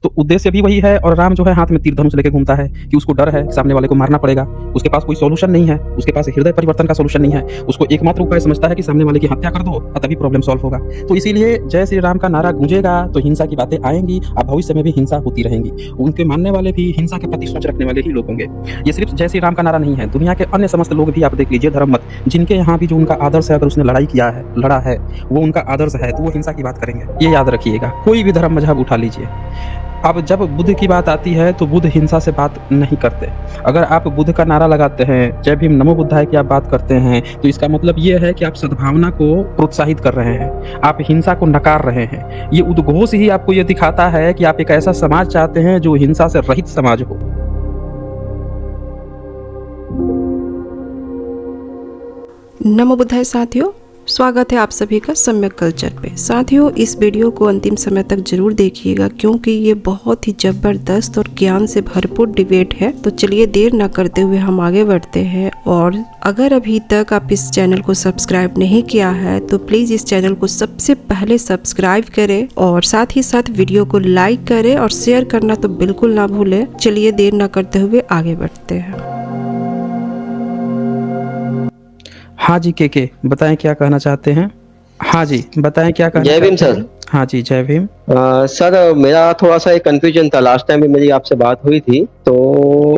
तो उद्देश्य भी वही है और राम जो है हाथ में तीर धनुष लेके घूमता है कि उसको डर है कि सामने वाले को मारना पड़ेगा। उसके पास कोई सॉल्यूशन नहीं है, उसके पास हृदय परिवर्तन का सॉल्यूशन नहीं है। उसको एकमात्र उपाय समझता है कि सामने वाले की हत्या कर दो और तभी प्रॉब्लम सॉल्व होगा। तो इसीलिए जय श्री राम का नारा गूंजेगा तो हिंसा की बातें आएँगी और भविष्य में भी हिंसा होती रहेंगी। उनके मानने वाले भी हिंसा के प्रति सोच रखने वाले ही लोग होंगे। ये सिर्फ जय श्री राम का नारा नहीं है, दुनिया के अन्य समस्त लोग भी आप देख लीजिए धर्म मत, जिनके यहाँ भी जो उनका आदर्श है, अगर उसने लड़ाई किया है, लड़ा है, वो उनका आदर्श है, तो वो हिंसा की बात करेंगे। ये याद रखिएगा, कोई भी धर्म मजहब उठा लीजिए। अब जब बुद्ध की बात आती है तो बुद्ध हिंसा से बात नहीं करते। अगर आप बुद्ध का नारा लगाते हैं, जय भीम नमो बुद्धाय की आप बात करते हैं, तो इसका मतलब ये है कि आप सद्भावना को प्रोत्साहित कर रहे हैं, आप हिंसा को नकार रहे हैं। ये उद्घोष ही आपको ये दिखाता है कि आप एक ऐसा समाज चाहते हैं जो हिंसा से रहित समाज हो। नमो बुद्धाय साथियों, स्वागत है आप सभी का सम्यक कल्चर पे। साथियों, इस वीडियो को अंतिम समय तक जरूर देखिएगा क्योंकि ये बहुत ही जबरदस्त और ज्ञान से भरपूर डिबेट है। तो चलिए देर न करते हुए हम आगे बढ़ते हैं। और अगर अभी तक आप इस चैनल को सब्सक्राइब नहीं किया है तो प्लीज इस चैनल को सबसे पहले सब्सक्राइब करें और साथ ही साथ वीडियो को लाइक करें और शेयर करना तो बिल्कुल ना भूलें। चलिए देर न करते हुए आगे बढ़ते हैं। हाँ जी, के बताएं क्या कहना चाहते हैं। हाँ जी, बताएं क्या कहना जय भीम चाहते सर। हैं। हाँ जी, जय भीम। सर मेरा थोड़ा सा एक कंफ्यूजन था, लास्ट टाइम भी मेरी आपसे बात हुई थी। तो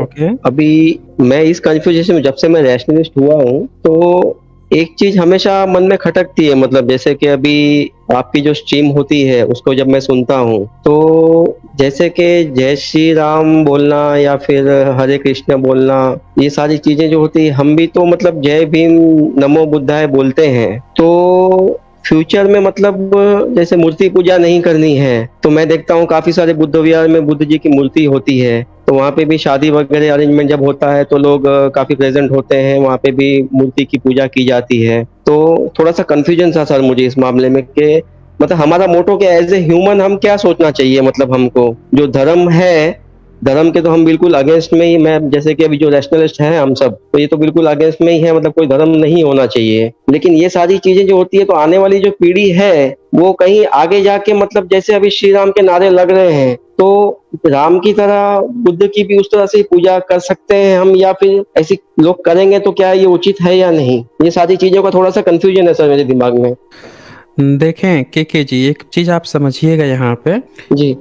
ओके। अभी मैं इस कंफ्यूजन में, जब से मैं रैशनलिस्ट हुआ हूँ, तो एक चीज हमेशा मन में खटकती है। मतलब जैसे कि अभी आपकी जो स्ट्रीम होती है उसको जब मैं सुनता हूँ तो जैसे कि जय श्री राम बोलना या फिर हरे कृष्ण बोलना, ये सारी चीजें जो होती है, हम भी तो मतलब जय भीम नमो बुद्धाय बोलते हैं। तो फ्यूचर में मतलब जैसे मूर्ति पूजा नहीं करनी है, तो मैं देखता हूँ काफी सारे बुद्ध विहार में बुद्ध जी की मूर्ति होती है। तो वहाँ पे भी शादी वगैरह अरेंजमेंट जब होता है तो लोग काफी प्रेजेंट होते हैं, वहाँ पे भी मूर्ति की पूजा की जाती है। तो थोड़ा सा कंफ्यूजन था सर मुझे इस मामले में कि मतलब हमारा मोटो क्या, एज ए ह्यूमन हम क्या सोचना चाहिए। मतलब हमको जो धर्म है, धर्म के तो हम बिल्कुल अगेंस्ट में ही, मैं जैसे कि अभी जो रैशनलिस्ट हैं हम सब, तो ये तो बिल्कुल अगेंस्ट में ही है। मतलब कोई धर्म नहीं होना चाहिए। लेकिन ये सारी चीजें जो होती है तो आने वाली जो पीढ़ी है वो कहीं आगे जाके, मतलब जैसे अभी श्री राम के नारे लग रहे हैं, तो राम की तरह बुद्ध की भी उस तरह से पूजा कर सकते हैं हम, या फिर ऐसी लोग करेंगे तो क्या ये उचित है या नहीं। ये सारी चीजों का थोड़ा सा कंफ्यूजन है सर मेरे दिमाग में। देखें के जी, एक चीज आप समझिएगा यहाँ पे। जी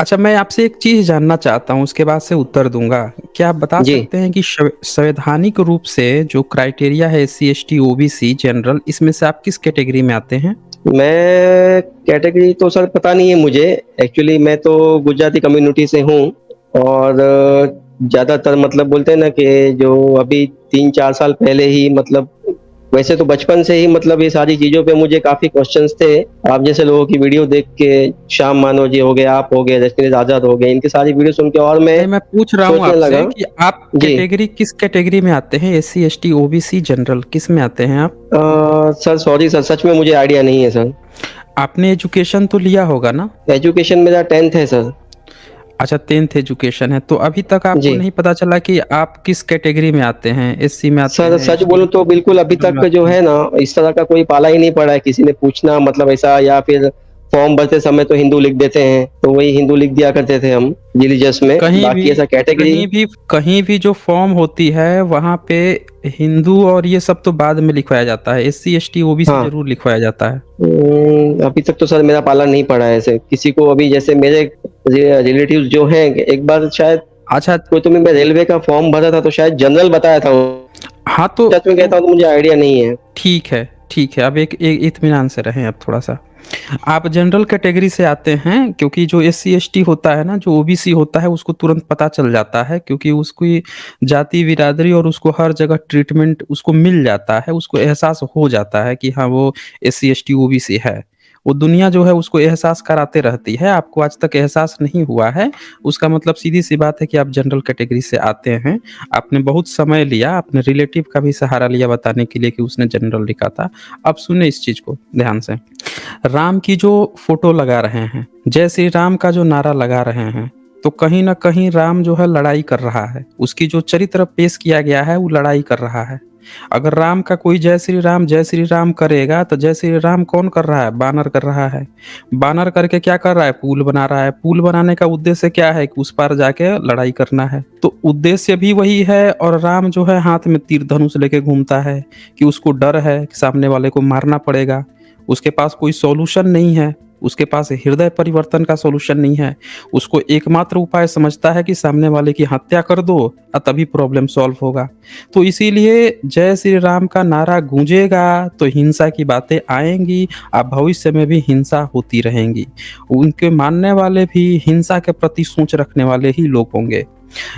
अच्छा, मैं आपसे एक चीज जानना चाहता हूँ, उसके बाद से उत्तर दूंगा। क्या आप बता जी। सकते हैं कि संवैधानिक रूप से जो क्राइटेरिया है SC ST OBC जनरल, इसमें से आप किस कैटेगरी में आते हैं? मैं कैटेगरी तो सर पता नहीं है मुझे। एक्चुअली मैं तो गुजराती कम्युनिटी से हूँ और ज्यादातर मतलब बोलते हैं ना कि जो अभी 3-4 साल पहले ही, मतलब वैसे तो बचपन से ही मतलब ये सारी चीजों पे मुझे काफी क्वेश्चंस थे। आप जैसे लोगों की वीडियो देख के, श्याम मानव जी हो गए, आप हो गए, रजनीश आजाद हो गए, इनकी सारी वीडियो सुन के और नहीं, मैं पूछ रहा हूँ सोचने आपसे लगा। कि आप जी किस कैटेगरी में आते हैं? SC ST OBC जनरल किस में आते हैं आप? सर सॉरी सर, सच में मुझे आइडिया नहीं है सर। आपने एजुकेशन तो लिया होगा ना? एजुकेशन मेरा 10th है सर। अच्छा, 10th एजुकेशन है, तो अभी तक आपको जी नहीं पता चला कि आप किस कैटेगरी में आते हैं? SC में आते सर, हैं, सच ST बोलूं तो बिल्कुल अभी में तक आते जो हैं? है ना, इस तरह का कोई पाला ही नहीं पड़ा है। किसी ने पूछना मतलब ऐसा, या फिर फॉर्म भरते समय तो हिंदू लिख देते हैं, तो वही हिंदू लिख दिया करते थे हम रिलीजियस में। कहीं भी बाकी ऐसा कैटेगरी कहीं भी जो फॉर्म होती है वहाँ पे हिंदू और ये सब तो बाद में लिखवाया जाता है, SC ST OBC हाँ। जरूर लिखवाया जाता है। अभी तक तो सर मेरा पाला नहीं पड़ा है ऐसे किसी को। अभी जैसे मेरे रिलेटिव जो हैं, एक बार शायद अच्छा। कोई, तुम्हें मैं रेलवे का फॉर्म भरा था तो शायद जनरल बताया था। हाँ, तो सच में कहता हूँ तो मुझे आइडिया नहीं है। ठीक है, ठीक है। अब एक इत्मीनान से रहें। अब थोड़ा सा आप जनरल कैटेगरी से आते हैं क्योंकि जो SC ST होता है ना, जो OBC होता है, उसको तुरंत पता चल जाता है क्योंकि उसकी जाति बिरादरी और उसको हर जगह ट्रीटमेंट उसको मिल जाता है, उसको एहसास हो जाता है कि हाँ वो SC ST OBC है। वो दुनिया जो है उसको एहसास कराते रहती है। आपको आज तक एहसास नहीं हुआ है, उसका मतलब सीधी सी बात है कि आप जनरल कैटेगरी से आते हैं। आपने बहुत समय लिया, अपने रिलेटिव का भी सहारा लिया बताने के लिए कि उसने जनरल लिखा था। अब सुने इस चीज को ध्यान से। राम की जो फोटो लगा रहे हैं, जय श्री राम का जो नारा लगा रहे हैं, तो कहीं न कहीं राम जो है लड़ाई कर रहा है। उसकी जो चरित्र पेश किया गया है वो लड़ाई कर रहा है। अगर राम का कोई जय श्री राम करेगा तो जय श्री राम कौन कर रहा है? बानर कर रहा है। बानर करके क्या कर रहा है? पुल बना रहा है। पुल बनाने का उद्देश्य क्या है? कि उस पार जाके लड़ाई करना है। तो उद्देश्य भी वही है और राम जो है हाथ में तीर धनुष लेके घूमता है कि उसको डर है कि सामने वाले को मारना पड़ेगा। उसके पास कोई सॉल्यूशन नहीं है। उसके पास हृदय परिवर्तन का सॉल्यूशन नहीं है। उसको एकमात्र उपाय समझता है कि सामने वाले की हत्या कर दो और तभी प्रॉब्लम सॉल्व होगा। तो इसीलिए जय श्री राम का नारा गूंजेगा तो हिंसा की बातें आएंगी और भविष्य में भी हिंसा होती रहेंगी। उनके मानने वाले भी हिंसा के प्रति सोच रखने वाले ही लोग होंगे।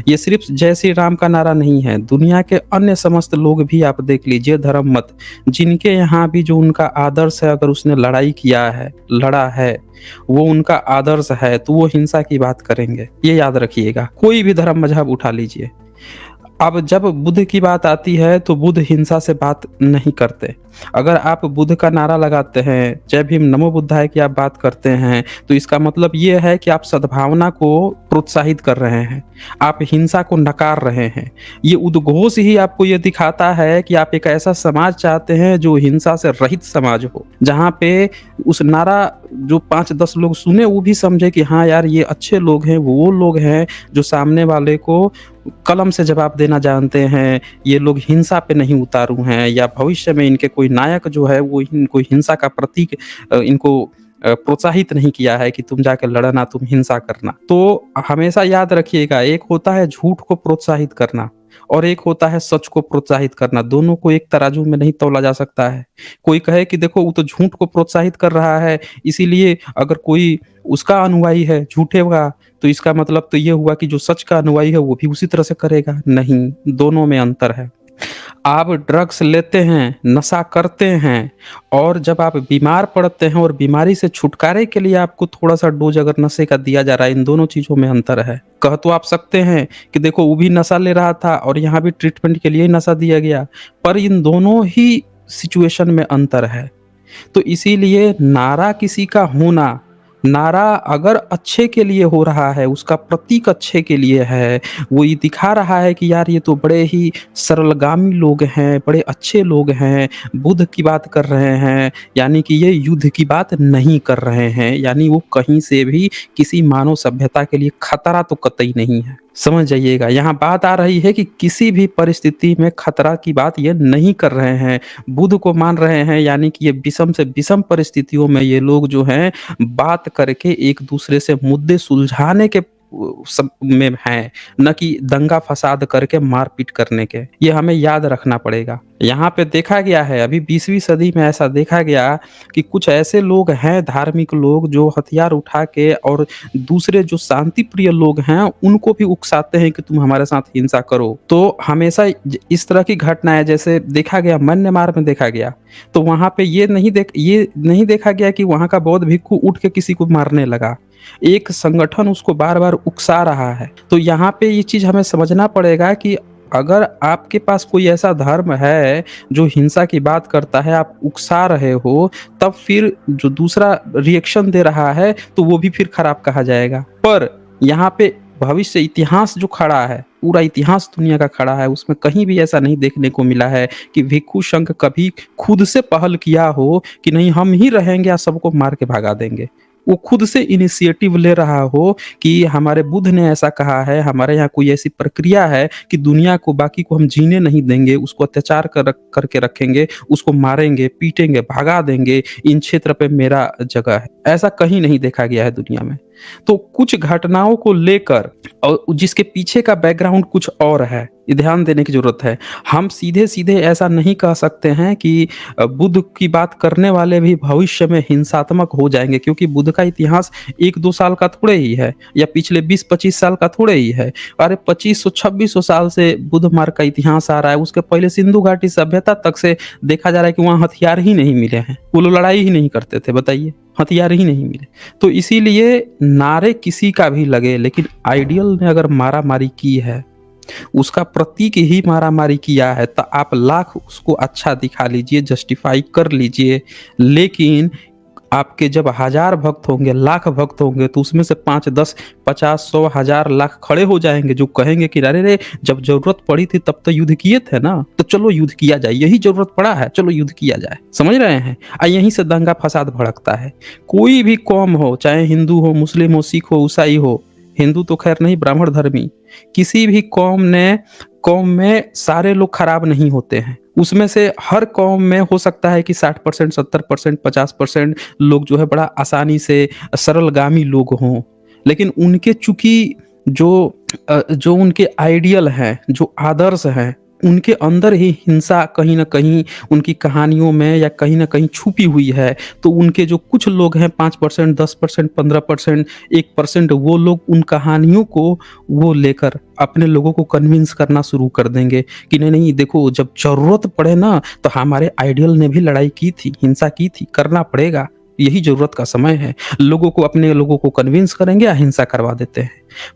ये सिर्फ जय श्री राम का नारा नहीं है, दुनिया के अन्य समस्त लोग भी आप देख लीजिए, धर्म मत, जिनके यहाँ भी जो उनका आदर्श है, अगर उसने लड़ाई किया है, लड़ा है, वो उनका आदर्श है, तो वो हिंसा की बात करेंगे। ये याद रखिएगा। कोई भी धर्म मजहब उठा लीजिए। अब जब बुद्ध की बात आती है तो बुद्ध हिंसा से बात नहीं करते। अगर आप बुद्ध का नारा लगाते हैं, जय भीम नमो बुद्धाय की आप बात करते हैं, तो इसका मतलब ये है कि आप सद्भावना को प्रोत्साहित कर रहे हैं, आप हिंसा को नकार रहे हैं। ये उद्घोष ही आपको ये दिखाता है कि आप एक ऐसा समाज चाहते हैं जो हिंसा से रहित समाज हो, जहाँ पे उस नारा जो 5-10 लोग सुने वो भी समझे कि हाँ यार ये अच्छे लोग हैं, वो लोग हैं जो सामने वाले को कलम से जवाब देना जानते हैं, ये लोग हिंसा पे नहीं उतारू हैं, या भविष्य में इनके कोई नायक जो है वो इनको हिंसा का प्रतीक इनको प्रोत्साहित नहीं किया है कि तुम जाके लड़ना, तुम हिंसा करना। तो हमेशा याद रखिएगा, एक होता है झूठ को प्रोत्साहित करना और एक होता है सच को प्रोत्साहित करना। दोनों को एक तराजू में नहीं तौला जा सकता है। कोई कहे कि देखो वो तो झूठ को प्रोत्साहित कर रहा है, इसीलिए अगर कोई उसका अनुयायी है झूठे का, तो इसका मतलब तो ये हुआ कि जो सच का अनुयायी है वो भी उसी तरह से करेगा। नहीं, दोनों में अंतर है। आप ड्रग्स लेते हैं, नशा करते हैं, और जब आप बीमार पड़ते हैं और बीमारी से छुटकारे के लिए आपको थोड़ा-सा डोज़ अगर नशे का दिया जा रहा है, इन दोनों चीज़ों में अंतर है। कह तो आप सकते हैं कि देखो वो भी नशा ले रहा था और यहाँ भी ट्रीटमेंट के लिए ही नशा दिया गया, पर इन दोनों ही सिचुएशन में अंतर है। तो इसीलिए नारा किसी का होना, नारा अगर अच्छे के लिए हो रहा है, उसका प्रतीक अच्छे के लिए है, वो ये दिखा रहा है कि यार ये तो बड़े ही सरलगामी लोग हैं, बड़े अच्छे लोग हैं, बुद्ध की बात कर रहे हैं, यानी कि ये युद्ध की बात नहीं कर रहे हैं, यानी वो कहीं से भी किसी मानव सभ्यता के लिए खतरा तो कतई नहीं है। समझ जाइएगा, यहाँ बात आ रही है कि किसी भी परिस्थिति में खतरा की बात ये नहीं कर रहे हैं, बुद्ध को मान रहे हैं, यानी कि ये विषम से विषम परिस्थितियों में ये लोग जो हैं बात करके एक दूसरे से मुद्दे सुलझाने के सब में हैं, न कि दंगा फसाद करके मारपीट करने के। ये हमें याद रखना पड़ेगा। यहाँ पे देखा गया है, अभी 20वीं सदी में ऐसा देखा गया कि कुछ ऐसे लोग हैं, धार्मिक लोग, जो हथियार उठा के और दूसरे जो शांति प्रिय लोग हैं उनको भी उकसाते हैं कि तुम हमारे साथ हिंसा करो। तो हमेशा इस तरह की घटनाएं जैसे देखा गया म्यांमार में देखा गया, तो वहां पे ये नहीं देखा गया कि वहां का बौद्ध भिक्खु उठ के किसी को मारने लगा। एक संगठन उसको बार बार उकसा रहा है। तो यहाँ पे ये चीज हमें समझना पड़ेगा कि अगर आपके पास कोई ऐसा धर्म है जो हिंसा की बात करता है, आप उकसा रहे हो, तब फिर जो दूसरा रिएक्शन दे रहा है तो वो भी फिर खराब कहा जाएगा। पर यहाँ पे भविष्य इतिहास जो खड़ा है, पूरा इतिहास दुनिया का खड़ा है, उसमें कहीं भी ऐसा नहीं देखने को मिला है कि भिक्षु संघ कभी खुद से पहल किया हो कि नहीं हम ही रहेंगे या सबको मार के भगा देंगे। वो खुद से इनिशिएटिव ले रहा हो कि हमारे बुद्ध ने ऐसा कहा है, हमारे यहाँ कोई ऐसी प्रक्रिया है कि दुनिया को, बाकी को हम जीने नहीं देंगे, उसको अत्याचार करके रखेंगे, उसको मारेंगे, पीटेंगे, भगा देंगे, इन क्षेत्र पे मेरा जगह है। ऐसा कहीं नहीं देखा गया है दुनिया में। तो कुछ घटनाओं को लेकर और जिसके पीछे का बैकग्राउंड कुछ और है, ये ध्यान देने की जरूरत है। हम सीधे सीधे ऐसा नहीं कह सकते हैं कि बुद्ध की बात करने वाले भी भविष्य में हिंसात्मक हो जाएंगे, क्योंकि बुद्ध का इतिहास 1-2 साल का थोड़े ही है, या पिछले 20-25 साल का थोड़े ही है। अरे 2500-2600 साल से बुद्ध मार्ग का इतिहास आ रहा है। उसके पहले सिंधु घाटी सभ्यता तक से देखा जा रहा है कि वहाँ हथियार ही नहीं मिले हैं, वो लोग लड़ाई ही नहीं करते थे, बताइए, हथियार ही नहीं मिले। तो इसीलिए नारे किसी का भी लगे, लेकिन आइडियल ने अगर मारा मारी की है, उसका प्रतीक ही मारा मारी किया है, तो आप लाख उसको अच्छा दिखा लीजिए, जस्टिफाई कर लीजिए, लेकिन आपके जब 1000 भक्त होंगे, लाख भक्त होंगे, तो उसमें से 5, 10, 50, 100, 1000, लाख खड़े हो जाएंगे जो कहेंगे कि अरे रे, जब जरूरत पड़ी थी तब तो युद्ध किए थे ना, तो चलो युद्ध किया जाए, यही जरूरत पड़ा है, चलो युद्ध किया जाए। समझ रहे हैं? यहीं से दंगा फसाद भड़कता है। कोई भी कौम हो, चाहे हिंदू हो, मुस्लिम हो, सिख हो, ईसाई हो, हिंदू तो खैर नहीं, ब्राह्मण धर्मी, किसी भी कौम में सारे लोग खराब नहीं होते हैं। उसमें से हर कौम में हो सकता है कि 60%, 70%, 50% लोग जो है बड़ा आसानी से सरलगामी लोग हों, लेकिन उनके चूंकि जो उनके आइडियल हैं, जो आदर्श हैं, उनके अंदर ही हिंसा कहीं ना कहीं उनकी कहानियों में या कहीं ना कहीं छुपी हुई है। तो उनके जो कुछ लोग हैं, 5%, 10%, 15%, 1%, वो लोग उन कहानियों को वो लेकर अपने लोगों को कन्विंस करना शुरू कर देंगे कि नहीं नहीं, देखो जब जरूरत पड़े ना, तो हमारे आइडियल ने भी लड़ाई की थी, हिंसा की थी, करना पड़ेगा, यही जरूरत का समय है। अपने लोगों को कन्विंस करेंगे या हिंसा करवा देते हैं।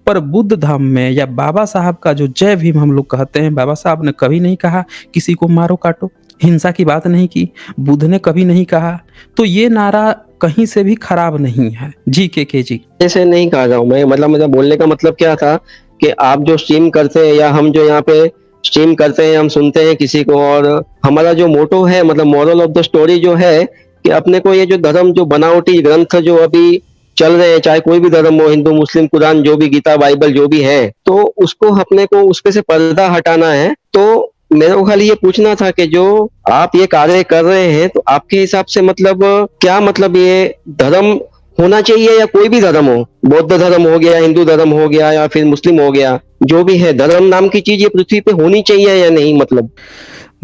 पर बुद्ध धर्म में या बाबा साहब का जो जय भीम हम लोग कहते हैं, बाबा साहब ने कभी नहीं कहा किसी को मारो काटो, हिंसा की बात नहीं की, बुद्ध ने कभी नहीं कहा। तो ये नारा कहीं से भी खराब नहीं है। जी के जी। ऐसे नहीं कहा रहा हूँ मैं, मतलब मेरा बोलने का मतलब क्या था कि आप जो स्ट्रीम करते हैं या हम जो यहाँ पे स्ट्रीम करते हैं, हम सुनते हैं किसी को, और हमारा जो मोटो है, मतलब मोरल ऑफ द स्टोरी जो है कि अपने को ये जो धर्म, जो बनावटी ग्रंथ जो अभी चल रहे हैं, चाहे कोई भी धर्म हो, हिंदू, मुस्लिम, कुरान, जो भी, गीता, बाइबल, जो भी है, तो उसको अपने को उसपे से पर्दा हटाना है। तो मेरे को खाली ये पूछना था कि जो आप ये कार्य कर रहे हैं, तो आपके हिसाब से मतलब क्या, मतलब ये धर्म होना चाहिए या कोई भी धर्म हो, बौद्ध धर्म हो गया, हिंदू धर्म हो गया, या फिर मुस्लिम हो गया, जो भी है, धर्म नाम की चीज ये पृथ्वी पे होनी चाहिए या नहीं? मतलब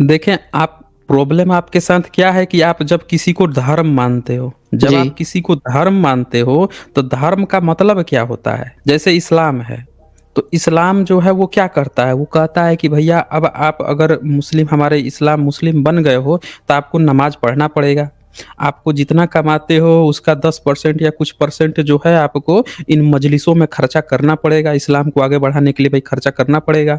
देखें, आप प्रॉब्लम आपके साथ क्या है कि आप जब किसी को धर्म मानते हो, जब जी। आप किसी को धर्म मानते हो, तो धर्म का मतलब क्या होता है? जैसे इस्लाम है, तो इस्लाम जो है वो क्या करता है? वो कहता है कि भैया अब आप अगर मुस्लिम, हमारे इस्लाम मुस्लिम बन गए हो, तो आपको नमाज पढ़ना पड़ेगा। आपको जितना कमाते हो उसका 10% या कुछ परसेंट जो है आपको इन मजलिसों में खर्चा करना पड़ेगा। इस्लाम को आगे बढ़ाने के लिए भाई खर्चा करना पड़ेगा।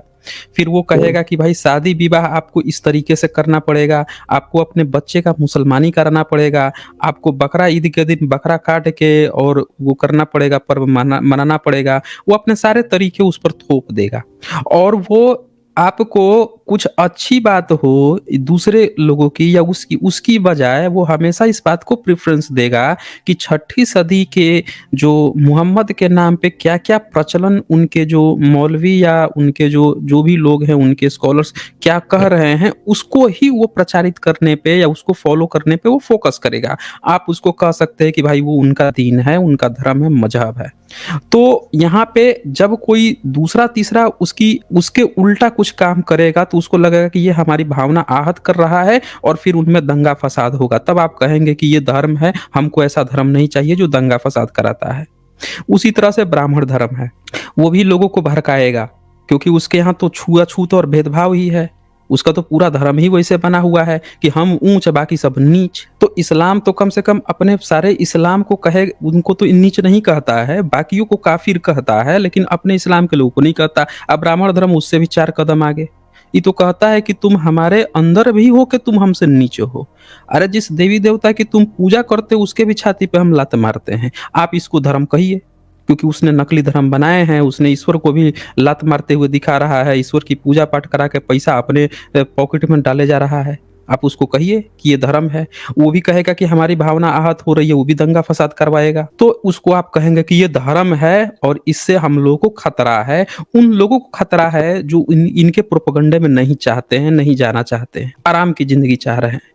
फिर वो कहेगा कि भाई शादी विवाह आपको इस तरीके से करना पड़ेगा, आपको अपने बच्चे का मुसलमानी कराना पड़ेगा, आपको बकरा ईद के दिन बकरा काट के और वो करना पड़ेगा, पर्व मनाना पड़ेगा। वो अपने सारे तरीके उस पर थोप देगा, और वो आपको कुछ अच्छी बात हो दूसरे लोगों की या उसकी बजाय वो हमेशा इस बात को प्रेफरेंस देगा कि 6ठी सदी के जो मोहम्मद के नाम पे क्या-क्या प्रचलन उनके जो मौलवी या उनके जो भी लोग हैं, उनके स्कॉलर्स क्या कह रहे हैं, उसको ही वो प्रचारित करने पे या उसको फॉलो करने पे वो फोकस करेगा। आप उसको कह सकते हैं कि भाई वो उनका दीन है, उनका धर्म है, मजहब है। तो यहाँ पे जब कोई दूसरा तीसरा उसके उल्टा कुछ काम करेगा, तो उसको लगेगा कि ये हमारी भावना आहत कर रहा है, और फिर उनमें दंगा फसाद होगा। तब आप कहेंगे कि ये धर्म है, हमको ऐसा धर्म नहीं चाहिए जो दंगा फसाद कराता है। उसी तरह से ब्राह्मण धर्म है, वो भी लोगों को भड़काएगा, क्योंकि उसके यहाँ तो छुआछूत और भेदभाव ही है। उसका तो पूरा धर्म ही वैसे बना हुआ है कि हम ऊंच बाकी सब नीच। तो इस्लाम तो कम से कम अपने सारे इस्लाम को कहे, उनको तो नीच नहीं कहता है, बाकियों को काफिर कहता है, लेकिन अपने इस्लाम के लोगों को नहीं कहता। अब ब्राह्मण धर्म उससे भी 4 कदम आगे, ये तो कहता है कि तुम हमारे अंदर भी हो कि तुम हमसे नीचे हो। अरे जिस देवी देवता की तुम पूजा करते हो उसके भी छाती पे हम लात मारते हैं, आप इसको धर्म कहिए? क्योंकि उसने नकली धर्म बनाए हैं, उसने ईश्वर को भी लात मारते हुए दिखा रहा है, ईश्वर की पूजा पाठ करा के पैसा अपने पॉकेट में डाले जा रहा है। आप उसको कहिए कि ये धर्म है। वो भी कहेगा कि हमारी भावना आहत हो रही है, वो भी दंगा फसाद करवाएगा। तो उसको आप कहेंगे कि ये धर्म है और इससे हम लोगों को खतरा है। उन लोगों को खतरा है जो इनके प्रोपेगेंडे में नहीं चाहते हैं, नहीं जाना चाहते हैं, आराम की जिंदगी चाह रहे हैं।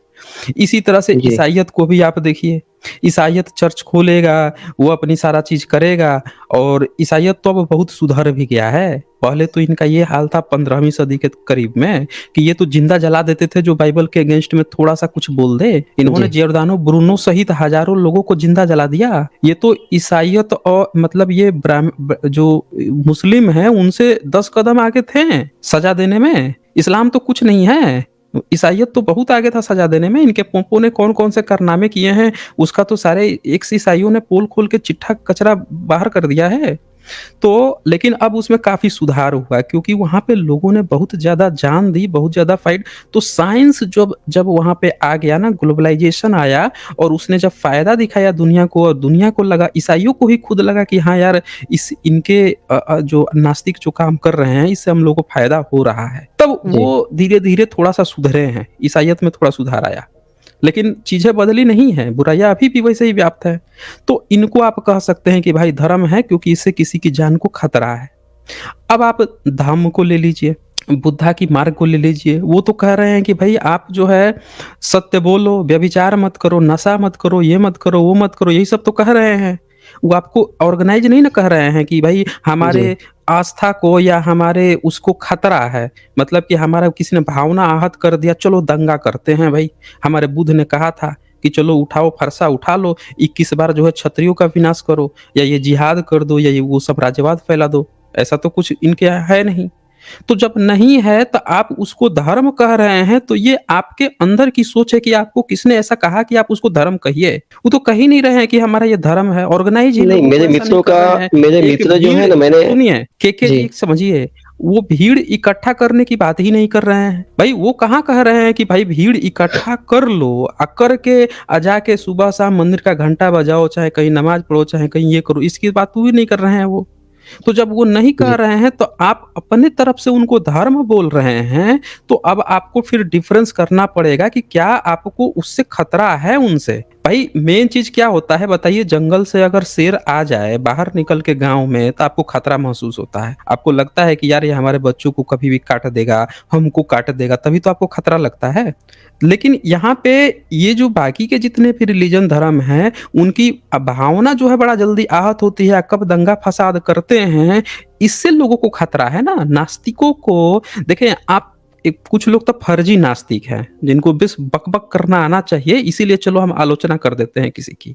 इसी तरह से जी। ईसाइयत को भी आप देखिए, ईसाइयत चर्च खोलेगा, वो अपनी सारा चीज करेगा, और ईसाइयत तो अब बहुत सुधर भी गया है। पहले तो इनका ये हाल था 15वीं सदी के करीब में कि ये तो जिंदा जला देते थे जो बाइबल के अगेंस्ट में थोड़ा सा कुछ बोल दे। इन्होंने जियोर्दानो ब्रूनो सहित हजारों लोगों को जिंदा जला दिया। ये तो ईसाइयत और मतलब ये जो मुस्लिम है उनसे 10 कदम आगे थे सजा देने में। इस्लाम तो कुछ नहीं है, ईसाइयत तो बहुत आगे था सजा देने में। इनके पोपों ने कौन कौन से कारनामे किए हैं उसका तो सारे एक ईसाइयों ने पोल खोल के चिट्ठा कचरा बाहर कर दिया है। तो लेकिन अब उसमें काफ़ी सुधार हुआ क्योंकि वहाँ पे लोगों ने बहुत ज़्यादा जान दी, बहुत ज़्यादा फाइट। तो साइंस जब जब वहाँ पे आ गया ना, ग्लोबलाइज़ेशन आया और उसने जब फ़ायदा दिखाया दुनिया को, और दुनिया को लगा, ईसाइयों को ही खुद लगा कि हाँ यार, इस इनके जो नास्तिक जो काम कर रहे हैं, इससे हम लोगों को फ़ायदा हो रहा है। तब जी। वो धीरे-धीरे थोड़ा-सा सुधरे हैं, ईसाइयत में थोड़ा सुधार आया। लेकिन चीज़ें बदली नहीं हैं, बुराइयाँ अभी भी वैसे ही व्याप्त है। तो इनको आप कह सकते हैं कि भाई धर्म है क्योंकि इससे किसी की जान को खतरा है। अब आप धम्म को ले लीजिए, बुद्धा की मार्ग को ले लीजिए, वो तो कह रहे हैं कि भाई आप जो है सत्य बोलो, व्यभिचार मत करो, नशा मत करो, ये मत करो, वो मत करो, यही सब तो कह रहे हैं। वो आपको ऑर्गेनाइज़ नहीं ना कह रहे हैं कि भाई जी। हमारे आस्था को या हमारे उसको खतरा है। मतलब कि हमारा किसी ने भावना आहत कर दिया, चलो दंगा करते हैं भई। हमारे बुद्ध ने कहा था कि चलो उठाओ फरसा उठा लो, 21 बार जो है क्षत्रियों का विनाश करो, या ये जिहाद कर दो, या ये वो सब राज्यवाद फैला दो। ऐसा तो कुछ इनके यहाँ है नहीं। तो जब नहीं है तो आप उसको धर्म कह रहे हैं, तो ये आपके अंदर की सोच है कि आपको किसने ऐसा कहा कि आप उसको धर्म कहिए। वो तो कह ही नहीं रहे हैं कि हमारा ये धर्म है, ऑर्गेनाइज ही नहीं, लोगों को मेरे ऐसा नहीं मित्रों कर का रहे हैं। मेरे एक मित्र जो है भीड़, ना, मैंने सुनिए, केके जी जी। एक समझिए, वो भीड़ इकट्ठा करने की बात ही नहीं कर रहे हैं। भाई वो कहाँ कह रहे हैं कि भाई भीड़ इकट्ठा कर लो, करके जाके सुबह शाम मंदिर का घंटा बजाओ, चाहे कहीं नमाज पढ़ो, चाहे कहीं ये करो, इसकी बात भी नहीं कर रहे हैं वो। तो जब वो नहीं कह जी। रहे हैं तो आप अपने तरफ से उनको धर्म बोल रहे हैं, तो अब आपको फिर डिफरेंस करना पड़ेगा कि क्या आपको उससे खतरा है उनसे। भाई मेन चीज क्या होता है बताइए, जंगल से अगर शेर आ जाए बाहर निकल के गांव में तो आपको खतरा महसूस होता है, आपको लगता है कि यार ये हमारे बच्चों को कभी भी काट देगा, हमको काट देगा, तभी तो आपको खतरा लगता है। लेकिन यहाँ पे ये जो बाकी के जितने भी रिलीजन धर्म हैं, उनकी भावना जो है बड़ा जल्दी आहत होती है, कब दंगा फसाद करते हैं, इससे लोगों को खतरा है ना। नास्तिकों को देखें आप, एक कुछ लोग तो फर्जी नास्तिक हैं जिनको बस बक-बक करना आना चाहिए, इसीलिए चलो हम आलोचना कर देते हैं किसी की।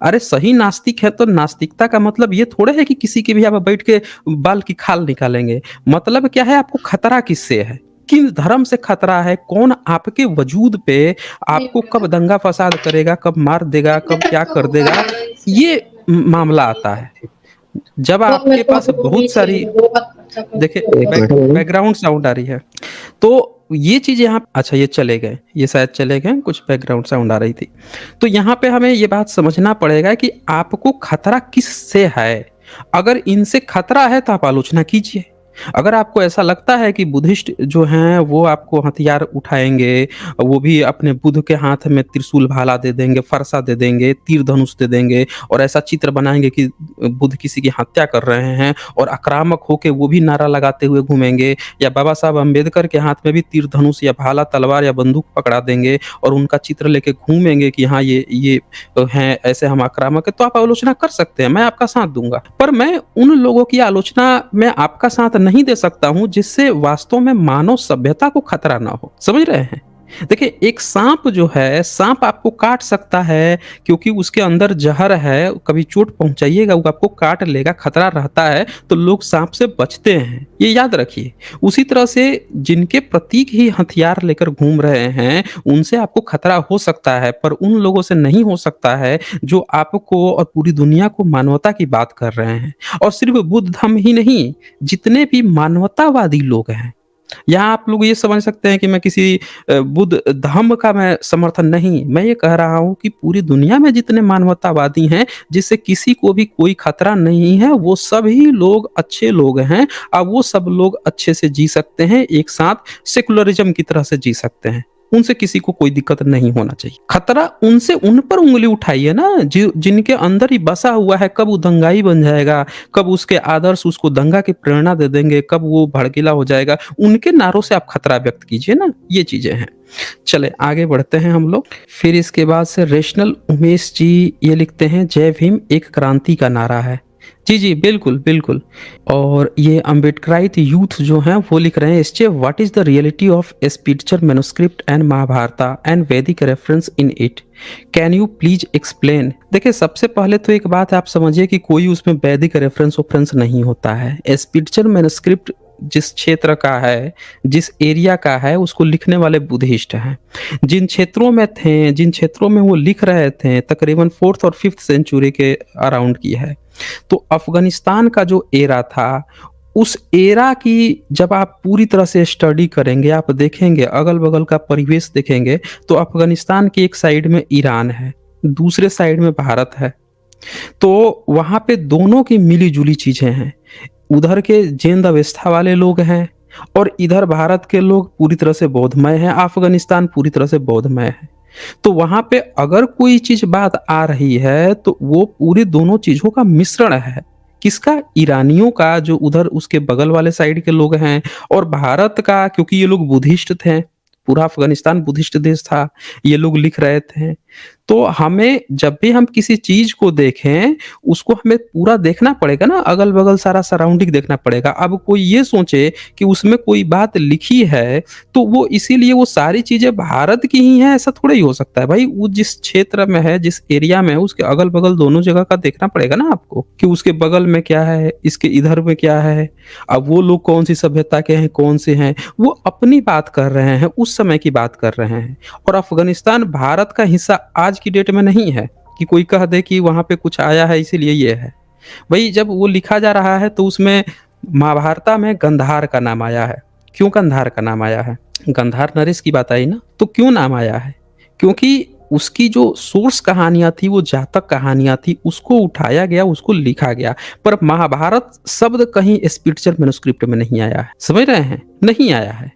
अरे सही नास्तिक है तो नास्तिकता का मतलब ये थोड़े है कि किसी की भी आप बैठ के बाल की खाल निकालेंगे। मतलब क्या है, आपको खतरा किससे है? किन धर्म से खतरा है? कौन आपके वजूद पे आपको कब दंगा फसाद करेगा, कब मार देगा, कब क्या कर देगा, ये मामला आता है। जब आपके पास बहुत सारी, देखिए एक मिनट बोलिए। बैकग्राउंड साउंड आ रही है। तो ये चीज़ यहाँ, अच्छा ये चले गए, ये शायद चले गए, कुछ बैकग्राउंड साउंड आ रही थी। तो यहाँ पे हमें ये बात समझना पड़ेगा कि आपको खतरा किससे है। अगर इनसे खतरा है तो आप आलोचना कीजिए। अगर आपको ऐसा लगता है कि बुद्धिस्ट जो हैं वो आपको हथियार उठाएँगे, वो भी अपने बुद्ध के हाथ में त्रिशूल भाला दे देंगे, फरसा दे देंगे, तीर धनुष दे देंगे और ऐसा चित्र बनाएँगे कि बुद्ध किसी की हत्या कर रहे हैं, और आक्रामक होके वो भी नारा लगाते हुए घूमेंगे, या बाबा साहब अम्बेडकर के हाथ में भी तीर धनुष या भाला, तलवार या बंदूक पकड़ा देंगे और उनका चित्र लेके घूमेंगे कि हाँ ये हैं, ऐसे हम आक्रामक हैं, तो आप आलोचना कर सकते हैं, मैं आपका साथ दूँगा। पर मैं उन लोगों की आलोचना में आपका साथ नहीं दे सकता हूँ जिससे वास्तव में मानव सभ्यता को खतरा ना हो। समझ रहे हैं? देखिए एक सांप जो है, सांप आपको काट सकता है क्योंकि उसके अंदर जहर है, कभी चोट पहुँचाइएगा वो आपको काट लेगा, खतरा रहता है, तो लोग सांप से बचते हैं, ये याद रखिए। उसी तरह से जिनके प्रतीक ही हथियार लेकर घूम रहे हैं, उनसे आपको खतरा हो सकता है, पर उन लोगों से नहीं हो सकता है जो आपको और पूरी दुनिया को मानवता की बात कर रहे हैं। और सिर्फ बुद्ध धर्म ही नहीं, जितने भी मानवतावादी लोग हैं, यहाँ आप लोग ये समझ सकते हैं कि मैं किसी बुद्ध धम्म का मैं समर्थन नहीं, मैं ये कह रहा हूँ कि पूरी दुनिया में जितने मानवतावादी हैं, जिससे किसी को भी कोई खतरा नहीं है, वो सभी लोग अच्छे लोग हैं। अब वो सब लोग अच्छे से जी सकते हैं, एक साथ सेकुलरिज्म की तरह से जी सकते हैं। उनसे किसी को कोई दिक्कत नहीं होना चाहिए। खतरा उनसे, उन पर उंगली उठाइए ना, जिनके अंदर ही बसा हुआ है, कब वो दंगाई बन जाएगा, कब उसके आदर्श उसको दंगा की प्रेरणा दे देंगे, कब वो भड़कीला हो जाएगा, उनके नारों से आप खतरा व्यक्त कीजिए ना, ये चीजें हैं। चले आगे बढ़ते हैं हम लोग। फिर इसके बाद से रेशनल उमेश जी ये लिखते हैं, जय भीम एक क्रांति का नारा है। जी जी बिल्कुल बिल्कुल। और ये अम्बेडकराइट यूथ जो हैं वो लिख रहे हैं, इससे what is the reality of spiritual manuscript and Mahabharata and Vedic reference in it, can you please explain. देखिए सबसे पहले तो एक बात आप समझिए कि कोई उसमें वैदिक रेफरेंस नहीं होता है। स्पिरिचुअल मैन्युस्क्रिप्ट जिस क्षेत्र का है, जिस एरिया का है, उसको लिखने वाले बुद्धिस्ट हैं। जिन क्षेत्रों में थे, जिन क्षेत्रों में वो लिख रहे थे, तकरीबन 4th और 5th सेंचुरी के अराउंड की है। तो अफ़गानिस्तान का जो एरा था, उस एरा की जब आप पूरी तरह से स्टडी करेंगे, आप देखेंगे, अगल-बगल का परिवेश देखेंगे, तो अफ़गानिस्तान की एक साइड में ईरान है, दूसरे साइड में भारत है। तो वहाँ पे दोनों की मिली-जुली चीज़ें हैं। उधर के जिंद अवस्था वाले लोग हैं और इधर भारत के लोग पूरी तरह से बौद्धमय हैं, अफ़गानिस्तान पूरी तरह से बौद्धमय है। तो वहाँ पे अगर कोई चीज़ बात आ रही है, तो वो पूरी दोनों चीज़ों का मिश्रण है। किसका? ईरानियों का, जो उधर उसके बगल वाले साइड के लोग हैं, और भारत का, क्योंकि ये लोग बुद्धिस्ट थे। पूरा अफ़गानिस्तान बुद्धिस्ट देश था, ये लोग लिख रहे थे। तो हमें जब भी हम किसी चीज़ को देखें, उसको हमें पूरा देखना पड़ेगा ना, अगल-बगल सारा सराउंडिंग देखना पड़ेगा। अब कोई ये सोचे कि उसमें कोई बात लिखी है, तो वो इसीलिए वो सारी चीज़ें भारत की ही हैं, ऐसा थोड़ा ही हो सकता है। भाई वो जिस क्षेत्र में है, जिस एरिया में है, उसके अगल-बगल दोनों जगह का देखना पड़ेगा ना आपको, कि उसके बगल में क्या है, इसके इधर में क्या है। अब वो लोग कौन-सी सभ्यता के हैं, कौन से हैं, वो अपनी बात कर रहे हैं, उस समय की बात कर रहे हैं। और अफ़गानिस्तान भारत का हिस्सा आज की डेट में नहीं है कि कोई कह दे कि वहाँ पे कुछ आया है इसीलिए ये है। भई जब वो लिखा जा रहा है तो उसमें महाभारता में गंधार का नाम आया है। क्यों गंधार का नाम आया है? गंधार नरेश की बात आई ना, तो क्यों नाम आया है? क्योंकि उसकी जो सोर्स कहानियाँ थी, वो जातक कहानियाँ थी, उसको उठाया गया, उसको लिखा गया। पर महाभारत शब्द कहीं स्क्रिप्चर मैन्युस्क्रिप्ट में नहीं आया है। समझ रहे हैं? नहीं आया है।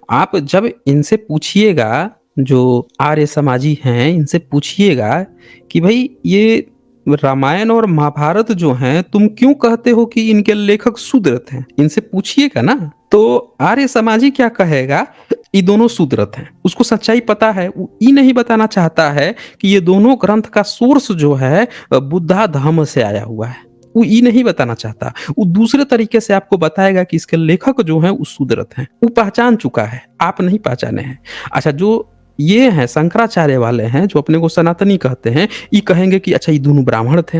आप जब इनसे पूछिएगा, जो आर्य समाजी हैं, इनसे पूछिएगा कि भाई ये रामायण और महाभारत जो हैं, तुम क्यों कहते हो कि इनके लेखक शूद्र थे? इनसे पूछिएगा ना, तो आर्य समाजी क्या कहेगा? ये दोनों शूद्र हैं। उसको सच्चाई पता है, वो ये नहीं बताना चाहता है कि ये दोनों ग्रंथ का सोर्स जो है बुद्धा धर्म से आया हुआ है। वो ये नहीं बताना चाहता। वो दूसरे तरीके से आपको बताएगा कि इसके लेखक जो हैं वो शूद्र हैं। वो पहचान चुका है, आप नहीं पहचाने हैं। अच्छा, जो ये हैं शंकराचार्य वाले हैं, जो अपने को सनातनी कहते हैं, ये कहेंगे कि अच्छा ये दोनों ब्राह्मण थे।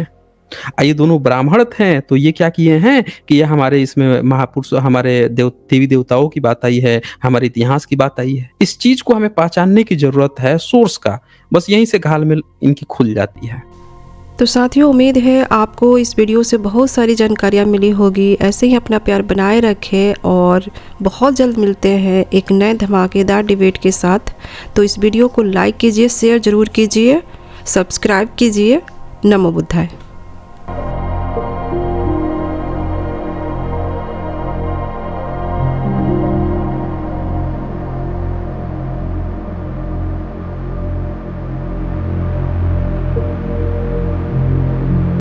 ये दोनों ब्राह्मण थे, तो ये क्या किए हैं कि ये हमारे इसमें महापुरुष, हमारे देवी देवताओं की बात आई है, हमारे इतिहास की बात आई है। इस चीज को हमें पहचानने की जरूरत है, सोर्स का। बस यहीं से घालमेल इनकी खुल जाती है। तो साथियों, उम्मीद है आपको इस वीडियो से बहुत सारी जानकारियाँ मिली होगी। ऐसे ही अपना प्यार बनाए रखें और बहुत जल्द मिलते हैं एक नए धमाकेदार डिबेट के साथ। तो इस वीडियो को लाइक कीजिए, शेयर ज़रूर कीजिए, सब्सक्राइब कीजिए। नमो बुद्धाय।